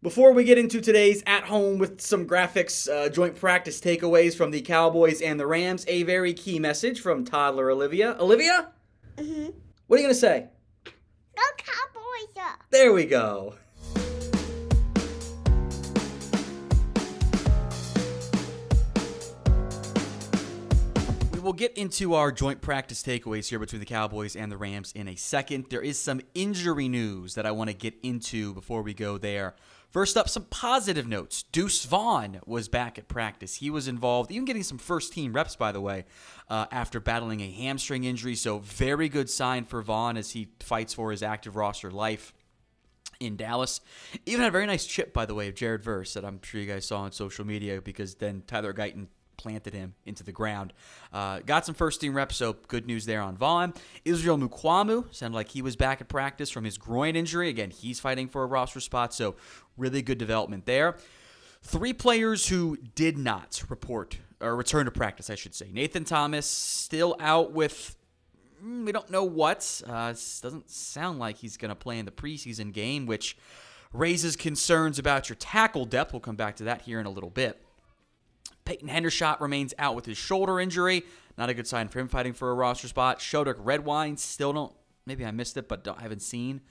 Before we get into today's at home with some graphics joint practice takeaways from the Cowboys and the Rams, a very key message from toddler Olivia. Olivia? Mm-hmm. What are you going to say? Go Cowboys! There we go. We'll get into our joint practice takeaways here between the Cowboys and the Rams in a second. There is some injury news that I want to get into before we go there. First up, some positive notes. Deuce Vaughn was back at practice. He was involved, even getting some first-team reps, by the way, after battling a hamstring injury. So very good sign for Vaughn as he fights for his active roster life in Dallas. Even had a very nice chip, by the way, of Jared Verse that I'm sure you guys saw on social media because then Tyler Guyton planted him into the ground. Got some first-team reps, so good news there on Vaughn. Israel Mukuamu sounded like he was back at practice from his groin injury. Again, he's fighting for a roster spot, so really good development there. 3 players who did not return to practice, I should say. Nathan Thomas still out with, we don't know what. Doesn't sound like he's going to play in the preseason game, which raises concerns about your tackle depth. We'll come back to that here in a little bit. Peyton Hendershot remains out with his shoulder injury. Not a good sign for him fighting for a roster spot. Shodok Redwine still don't, maybe I missed it, but I haven't seen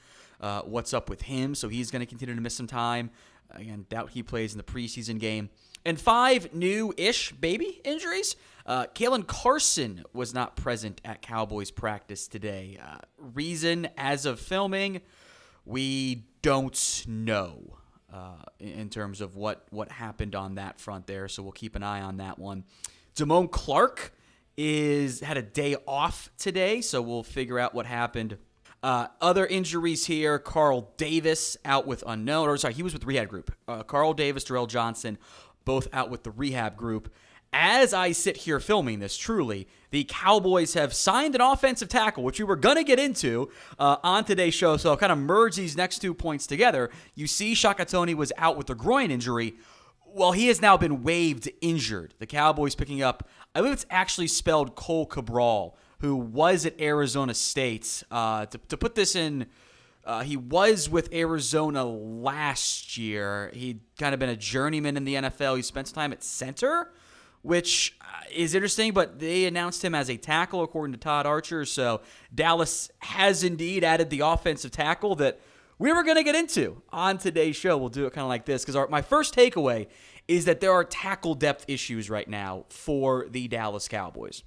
what's up with him. So he's going to continue to miss some time. Again, doubt he plays in the preseason game. And 5 new-ish baby injuries. Kalen Carson was not present at Cowboys practice today. Reason, as of filming, we don't know. In terms of what happened on that front there. So we'll keep an eye on that one. Damone Clark had a day off today, so we'll figure out what happened. Other injuries here, Carl Davis out with unknown. He was with the rehab group. Carl Davis, Darrell Johnson, both out with the rehab group. As I sit here filming this, truly, the Cowboys have signed an offensive tackle, which we were going to get into on today's show, so I'll kind of merge these next 2 points together. You see Shaka Toney was out with a groin injury. Well, he has now been waived injured. The Cowboys picking up, I believe it's actually spelled Cohl Cabral, who was at Arizona State. To put this in, he was with Arizona last year. He'd kind of been a journeyman in the NFL. He spent some time at center, which is interesting, but they announced him as a tackle, according to Todd Archer. So Dallas has indeed added the offensive tackle that we were going to get into on today's show. We'll do it kind of like this, because my first takeaway is that there are tackle depth issues right now for the Dallas Cowboys.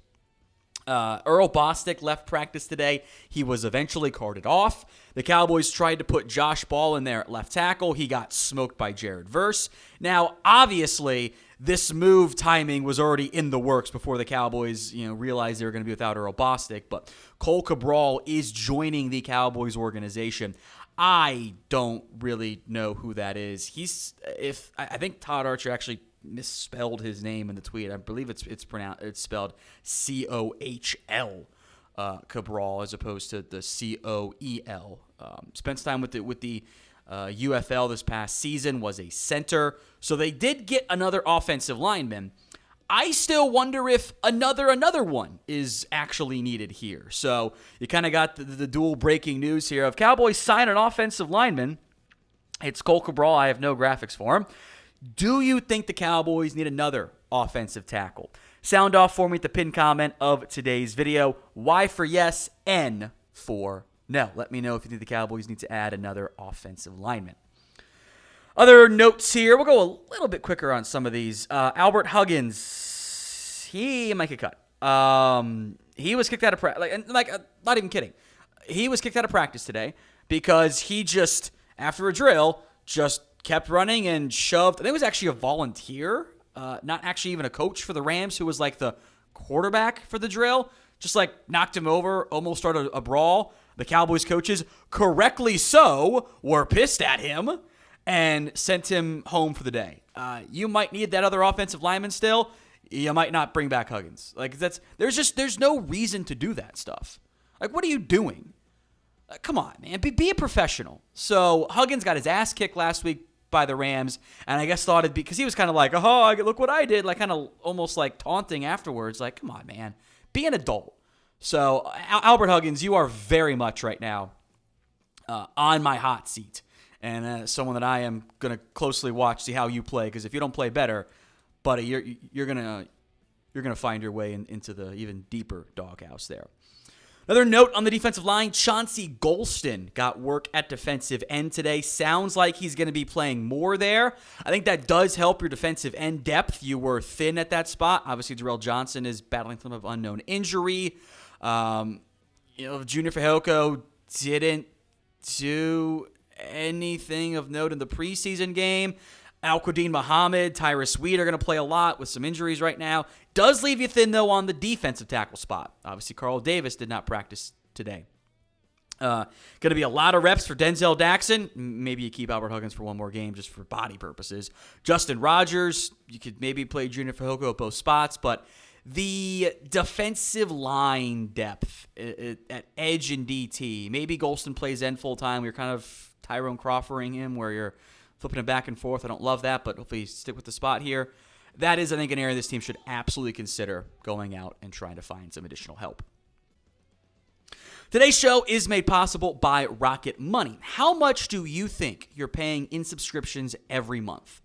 Earl Bostick left practice today. He was eventually carted off. The Cowboys tried to put Josh Ball in there at left tackle. He got smoked by Jared Verse. Now, obviously, this move timing was already in the works before the Cowboys, realized they were going to be without Earl Bostick. But Cohl Cabral is joining the Cowboys organization. I don't really know who that is. I think Todd Archer actually misspelled his name in the tweet. I believe it's spelled Cohl Cabral as opposed to the Coel. Spent time with the UFL this past season, was a center. So they did get another offensive lineman. I still wonder if another one is actually needed here. So you kind of got the dual breaking news here of Cowboys sign an offensive lineman. It's Cohl Cabral. I have no graphics for him. Do you think the Cowboys need another offensive tackle? Sound off for me at the pinned comment of today's video. Y for yes, N for no. Let me know if you think the Cowboys need to add another offensive lineman. Other notes here. We'll go a little bit quicker on some of these. Albert Huggins, he might get cut. He was kicked out of practice. Not even kidding. He was kicked out of practice today because he just, after a drill, just kept running and shoved. I think it was actually a volunteer, not actually even a coach for the Rams, who was like the quarterback for the drill. Just knocked him over, almost started a brawl. The Cowboys coaches, correctly so, were pissed at him and sent him home for the day. You might need that other offensive lineman still. You might not bring back Huggins. There's no reason to do that stuff. What are you doing? Come on, man. Be a professional. So Huggins got his ass kicked last week by the Rams, and I guess thought it'd be because he was kind of like, oh, look what I did, kind of almost taunting afterwards. Come on, man. Be an adult. So Albert Huggins, you are very much right now on my hot seat and someone that I am going to closely watch, see how you play, because if you don't play better, buddy, you're gonna find your way into the even deeper doghouse there. Another note on the defensive line, Chauncey Golston got work at defensive end today. Sounds like he's going to be playing more there. I think that does help your defensive end depth. You were thin at that spot. Obviously, Darrell Johnson is battling some of unknown injury. Junior Fehoko didn't do anything of note in the preseason game. Al-Quadin Muhammad, Tyrus Wheat are going to play a lot with some injuries right now. Does leave you thin, though, on the defensive tackle spot. Obviously, Carl Davis did not practice today. Going to be a lot of reps for Denzel Daxon. Maybe you keep Albert Huggins for one more game just for body purposes. Justin Rogers, you could maybe play Junior Fehoko at both spots, but the defensive line depth at edge and DT, maybe Golston plays end full-time. You're kind of Tyrone Crawfording him where you're flipping him back and forth. I don't love that, but hopefully stick with the spot here. That is, I think, an area this team should absolutely consider going out and trying to find some additional help. Today's show is made possible by Rocket Money. How much do you think you're paying in subscriptions every month?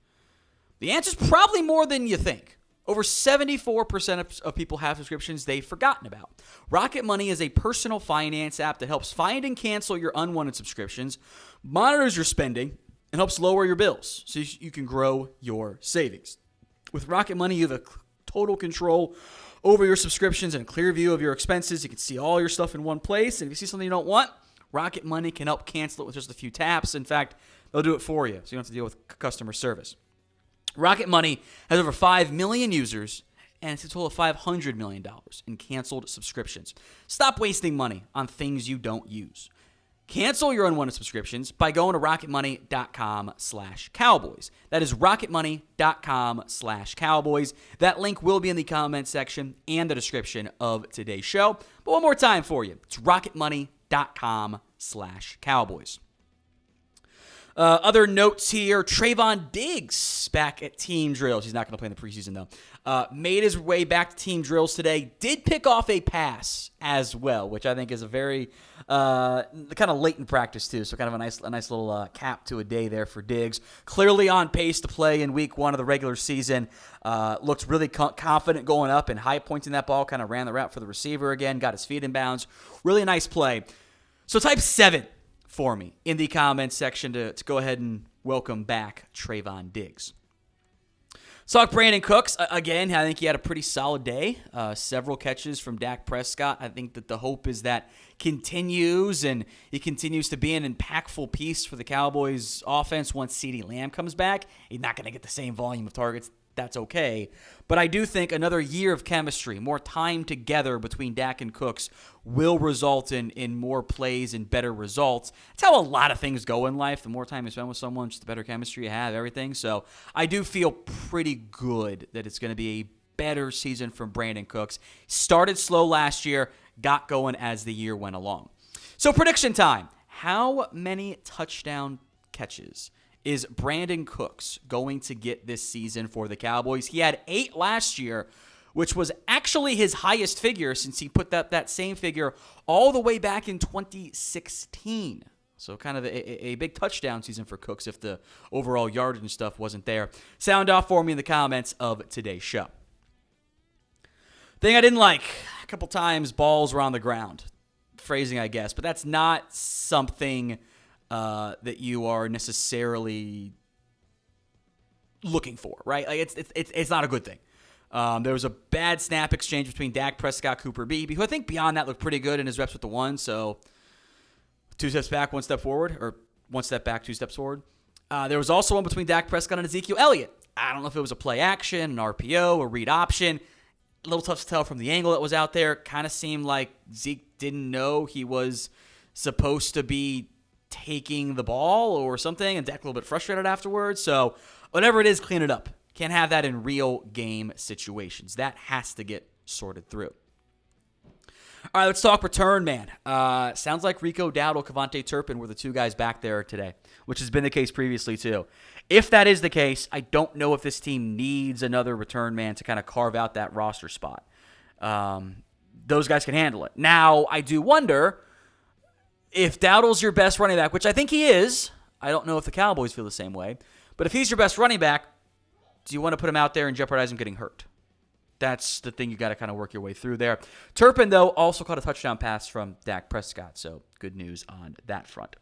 The answer is probably more than you think. Over 74% of people have subscriptions they've forgotten about. Rocket Money is a personal finance app that helps find and cancel your unwanted subscriptions, monitors your spending, and helps lower your bills so you can grow your savings. With Rocket Money, you have a total control over your subscriptions and a clear view of your expenses. You can see all your stuff in one place. And if you see something you don't want, Rocket Money can help cancel it with just a few taps. In fact, they'll do it for you, so you don't have to deal with customer service. Rocket Money has over 5 million users, and it's a total of $500 million in canceled subscriptions. Stop wasting money on things you don't use. Cancel your unwanted subscriptions by going to rocketmoney.com/Cowboys. That is rocketmoney.com/Cowboys. That link will be in the comment section and the description of today's show. But one more time for you. It's rocketmoney.com/Cowboys. Other notes here, Trevon Diggs back at team drills. He's not going to play in the preseason, though. Made his way back to team drills today. Did pick off a pass as well, which I think is a very kind of late in practice, too. So kind of a nice little cap to a day there for Diggs. Clearly on pace to play in week 1 of the regular season. Looked really confident going up and high pointing that ball. Kind of ran the route for the receiver again. Got his feet in bounds. Really nice play. So type 7 for me in the comments section to go ahead and welcome back Trevon Diggs. Talk Brandin Cooks. Again, I think he had a pretty solid day. Several catches from Dak Prescott. I think that the hope is that continues, and he continues to be an impactful piece for the Cowboys offense once CeeDee Lamb comes back. He's not going to get the same volume of targets. That's okay. But I do think another year of chemistry, more time together between Dak and Cooks will result in more plays and better results. That's how a lot of things go in life. The more time you spend with someone, just the better chemistry you have, everything. So I do feel pretty good that it's going to be a better season from Brandin Cooks. Started slow last year, got going as the year went along. So prediction time. How many touchdown catches is Brandin Cooks going to get this season for the Cowboys? He had 8 last year, which was actually his highest figure since he put that same figure all the way back in 2016. So kind of a big touchdown season for Cooks if the overall yardage and stuff wasn't there. Sound off for me in the comments of today's show. Thing I didn't like, a couple times balls were on the ground. Phrasing, I guess, but that's not something that you are necessarily looking for, right? Like it's not a good thing. There was a bad snap exchange between Dak Prescott, Cooper Beebe, who I think beyond that looked pretty good in his reps with the one. So 2 steps back, 1 step forward, or 1 step back, 2 steps forward. There was also one between Dak Prescott and Ezekiel Elliott. I don't know if it was a play action, an RPO, a read option. A little tough to tell from the angle that was out there. Kind of seemed like Zeke didn't know he was supposed to be taking the ball or something, and Dak a little bit frustrated afterwards. So whatever it is, clean it up. Can't have that in real game situations. That has to get sorted through. All right, let's talk return, man. Sounds like Rico Dowdle, Kevontae Turpin were the 2 guys back there today, which has been the case previously too. If that is the case, I don't know if this team needs another return man to kind of carve out that roster spot. Those guys can handle it. Now, I do wonder if Dowdle's your best running back, which I think he is. I don't know if the Cowboys feel the same way. But if he's your best running back, do you want to put him out there and jeopardize him getting hurt? That's the thing you got to kind of work your way through there. Turpin, though, also caught a touchdown pass from Dak Prescott, so good news on that front.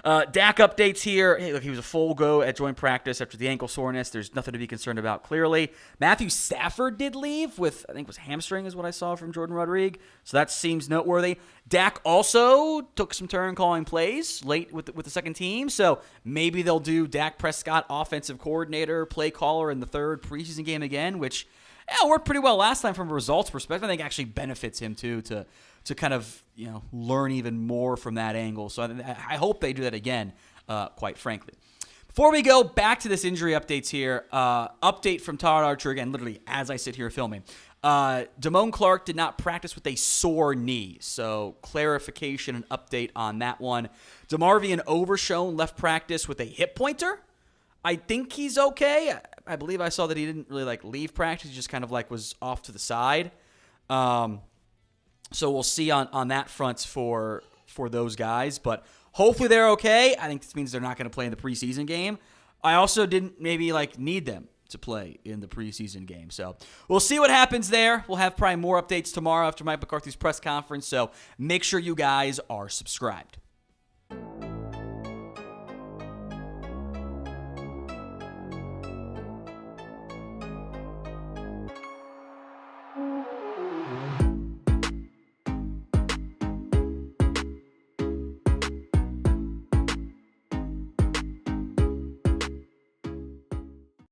Dak updates here. Hey, look, he was a full go at joint practice after the ankle soreness. There's nothing to be concerned about, clearly. Matthew Stafford did leave with, I think it was hamstring is what I saw from Jordan Rodriguez. So that seems noteworthy. Dak also took some turn calling plays late with the second team. So maybe they'll do Dak Prescott offensive coordinator, play caller in the third preseason game again, which worked pretty well last time from a results perspective. I think actually benefits him too to kind of learn even more from that angle. So I hope they do that again, quite frankly. Before we go back to this injury updates here, update from Todd Archer again, literally as I sit here filming. Damone Clark did not practice with a sore knee, so clarification and update on that one. DeMarvion Overshown left practice with a hip pointer. I think he's okay. I believe I saw that he didn't really leave practice. He just kind of was off to the side. So we'll see on that front for those guys. But hopefully they're okay. I think this means they're not going to play in the preseason game. I also didn't maybe need them to play in the preseason game. So we'll see what happens there. We'll have probably more updates tomorrow after Mike McCarthy's press conference. So make sure you guys are subscribed.